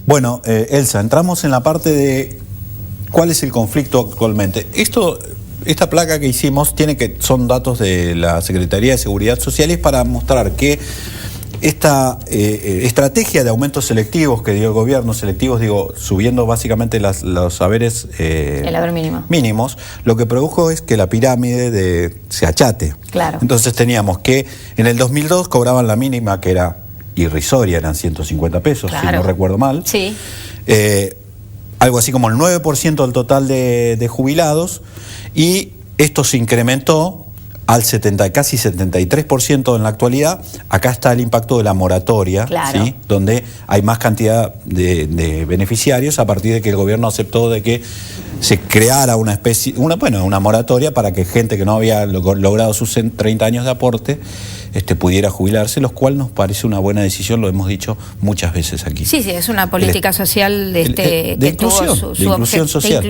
Bueno, Elsa, entramos en la parte de cuál es el conflicto actualmente. Esta placa que hicimos son datos de la Secretaría de Seguridad Social, y es para mostrar que esta estrategia de aumentos selectivos que dio el gobierno, subiendo básicamente los saberes el haber mínimos, lo que produjo es que la pirámide se achate. Claro. Entonces teníamos que en el 2002 cobraban la mínima, que era irrisoria, eran 150 pesos, claro, si no recuerdo mal. Sí. Algo así como el 9% del total de jubilados, y esto se incrementó al casi 73% en la actualidad. Acá está el impacto de la moratoria, claro, ¿sí? Donde hay más cantidad de beneficiarios a partir de que el gobierno aceptó de que se creara una moratoria para que gente que no había logrado sus 30 años de aporte pudiera jubilarse, lo cual nos parece una buena decisión, lo hemos dicho muchas veces aquí. Sí, es una política social de inclusión social.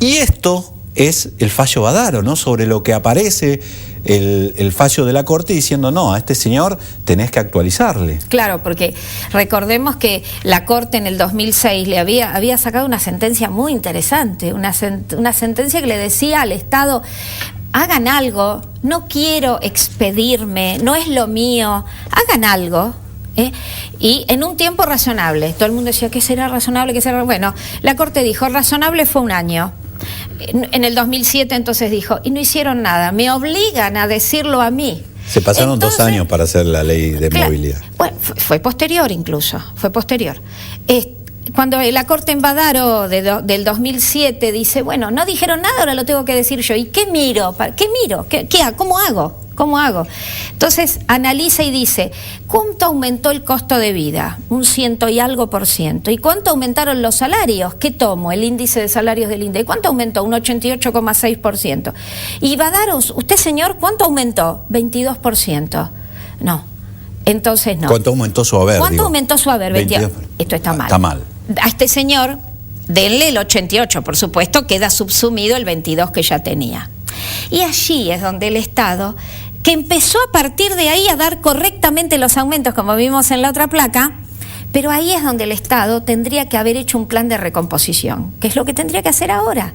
Y esto es el fallo Badaro, ¿no? Sobre lo que aparece el fallo de la Corte diciendo, no, a este señor tenés que actualizarle. Claro, porque recordemos que la Corte en el 2006 le había sacado una sentencia muy interesante, una sentencia que le decía al Estado: hagan algo, no quiero expedirme, no es lo mío, hagan algo. Y en un tiempo razonable. Todo el mundo decía, ¿qué será razonable? ¿Qué será? Bueno, la Corte dijo, razonable fue un año. En el 2007 entonces dijo, y no hicieron nada, me obligan a decirlo a mí. Se pasaron 2 años para hacer la ley de movilidad. Bueno, fue posterior incluso, fue posterior. Cuando la Corte en Badaro del 2007 dice, bueno, no dijeron nada, ahora lo tengo que decir yo. ¿Y qué miro? ¿Qué miro? ¿Cómo hago? ¿Cómo hago? Entonces analiza y dice, ¿cuánto aumentó el costo de vida? Un 100 y algo %. ¿Y cuánto aumentaron los salarios? ¿Qué tomo? El índice de salarios del INDEC. ¿Cuánto aumentó? Un 88,6%. Y Badaro, usted señor, ¿cuánto aumentó? 22%. No. Entonces no. ¿Cuánto aumentó su haber? ¿Cuánto aumentó su haber? 22. Esto está mal. Está mal. A este señor, denle el 88, por supuesto, queda subsumido el 22 que ya tenía. Y allí es donde el Estado, que empezó a partir de ahí a dar correctamente los aumentos, como vimos en la otra placa, pero ahí es donde el Estado tendría que haber hecho un plan de recomposición, que es lo que tendría que hacer ahora.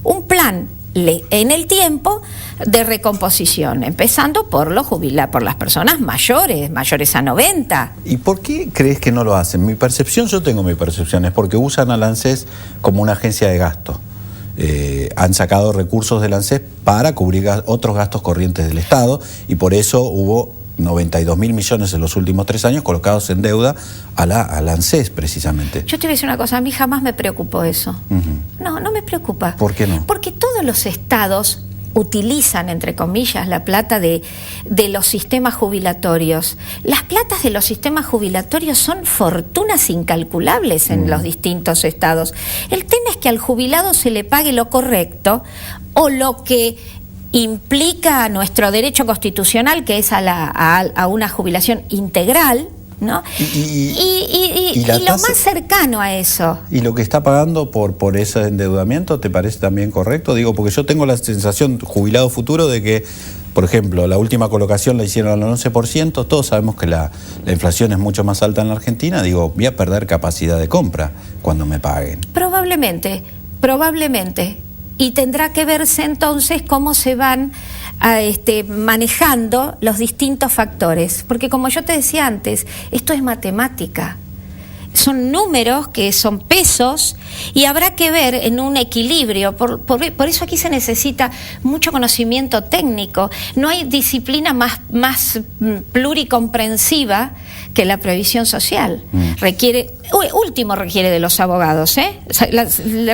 Un plan en el tiempo de recomposición, empezando por por las personas mayores a 90. ¿Y por qué crees que no lo hacen? Yo tengo mi percepción, es porque usan al ANSES como una agencia de gasto. Han sacado recursos del ANSES para cubrir otros gastos corrientes del Estado, y por eso hubo 92.000 millones en los últimos 3 años colocados en deuda al ANSES, precisamente. Yo te voy a decir una cosa, a mí jamás me preocupó eso. No me preocupa. ¿Por qué no? Porque todos los estados utilizan, entre comillas, la plata de los sistemas jubilatorios. Las platas de los sistemas jubilatorios son fortunas incalculables en los distintos estados. El tema es que al jubilado se le pague lo correcto, o lo que implica nuestro derecho constitucional, que es a una jubilación integral, ¿no? Y lo más cercano a eso. ¿Y lo que está pagando por ese endeudamiento te parece también correcto? Digo, porque yo tengo la sensación, jubilado futuro, de que, por ejemplo, la última colocación la hicieron al 11%, todos sabemos que la inflación es mucho más alta en la Argentina, digo, voy a perder capacidad de compra cuando me paguen. Probablemente. Y tendrá que verse entonces cómo se van manejando los distintos factores, porque como yo te decía antes, esto es matemática, son números que son pesos, y habrá que ver en un equilibrio. Por eso aquí se necesita mucho conocimiento técnico. No hay disciplina más pluricomprensiva que la previsión social. Requiere de los abogados,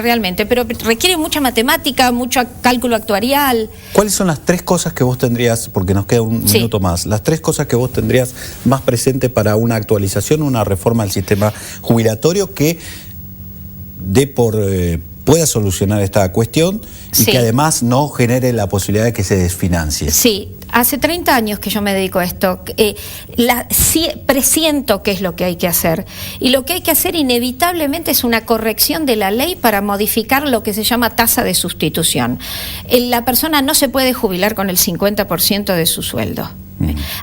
realmente, pero requiere mucha matemática, mucho cálculo actuarial. ¿Cuáles son las 3 cosas que vos tendrías, porque nos queda un minuto más, las 3 cosas que vos tendrías más presente para una actualización, una reforma del sistema jubilatorio que dé por pueda solucionar esta cuestión y Sí. que además no genere la posibilidad de que se desfinancie. Sí, hace 30 años que yo me dedico a esto. Presiento qué es lo que hay que hacer. Y lo que hay que hacer inevitablemente es una corrección de la ley para modificar lo que se llama tasa de sustitución. La persona no se puede jubilar con el 50% de su sueldo.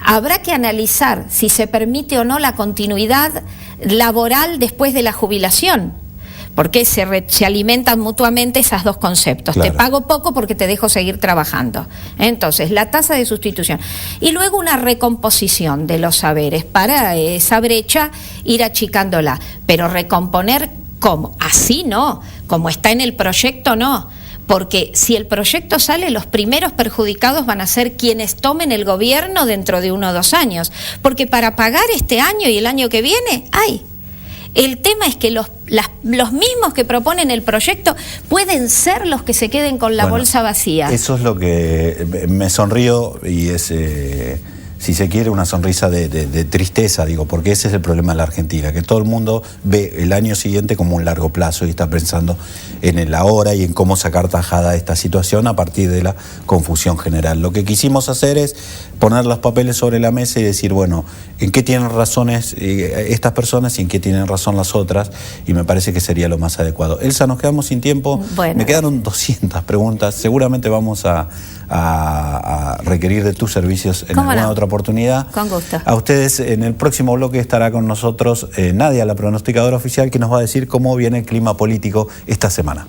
Habrá que analizar si se permite o no la continuidad laboral después de la jubilación, porque se alimentan mutuamente esos dos conceptos. Claro. Te pago poco porque te dejo seguir trabajando. Entonces, la tasa de sustitución. Y luego una recomposición de los saberes para esa brecha ir achicándola. Pero recomponer, ¿cómo? Así no, como está en el proyecto no. Porque si el proyecto sale, los primeros perjudicados van a ser quienes tomen el gobierno dentro de 1 o 2 años. Porque para pagar este año y el año que viene, hay. El tema es que los mismos que proponen el proyecto pueden ser los que se queden con la bolsa vacía. Eso es lo que me sonrío y es, si se quiere, una sonrisa de tristeza, digo, porque ese es el problema de la Argentina, que todo el mundo ve el año siguiente como un largo plazo y está pensando en el ahora y en cómo sacar tajada de esta situación a partir de la confusión general. Lo que quisimos hacer es poner los papeles sobre la mesa y decir, bueno, en qué tienen razones estas personas y en qué tienen razón las otras, y me parece que sería lo más adecuado. Elsa, nos quedamos sin tiempo. Bueno. Me quedaron 200 preguntas, seguramente vamos a requerir de tus servicios en alguna otra oportunidad. Con gusto. A ustedes, en el próximo bloque estará con nosotros Nadia, la pronosticadora oficial, que nos va a decir cómo viene el clima político esta semana.